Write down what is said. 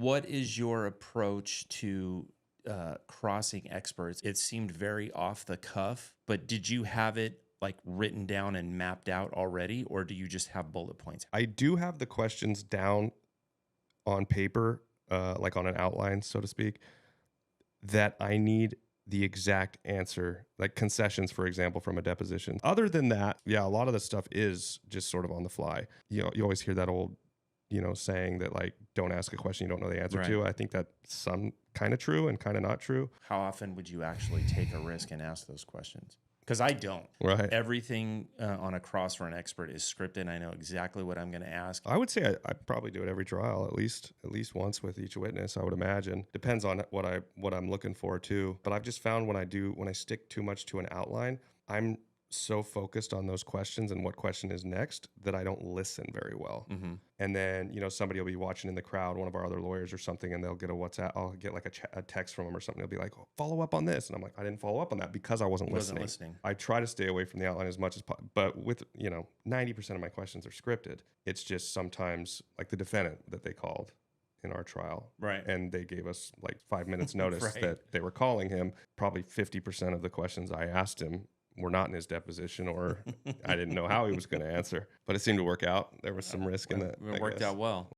What is your approach to crossing experts? It seemed very off the cuff, but did you have it like written down and mapped out already, or do you just have bullet points? I do have the questions down on paper, like on an outline, so to speak, that I need the exact answer, like concessions, for example, from a deposition. Other than that, yeah, a lot of the stuff is just sort of on the fly. You always hear that old, saying that like, don't ask a question you don't know the answer Right. to. I think that's some kind of true and kind of not true. How often would you actually take a risk and ask those questions? Because I don't. Right. Everything on a cross for an expert is scripted. I know exactly what I'm going to ask. I would say I probably do it every trial, at least once with each witness. I would imagine. Depends on what I'm looking for too. But I've just found when I stick too much to an outline, I'm so focused on those questions and what question is next that I don't listen very well. Mm-hmm. And then somebody will be watching in the crowd, one of our other lawyers or something, and they'll get a WhatsApp. I'll get like a text from them or something. They'll be like, oh, follow up on this, and I'm like, I didn't follow up on that because I wasn't listening. I try to stay away from the outline as much as possible, but with 90% of my questions are scripted. It's just sometimes like the defendant that they called in our trial, right? And they gave us like 5 minutes notice right. that they were calling him. Probably 50% of the questions I asked him were not in his deposition, or I didn't know how he was going to answer, but it seemed to work out. There was some risk in that. It worked out well.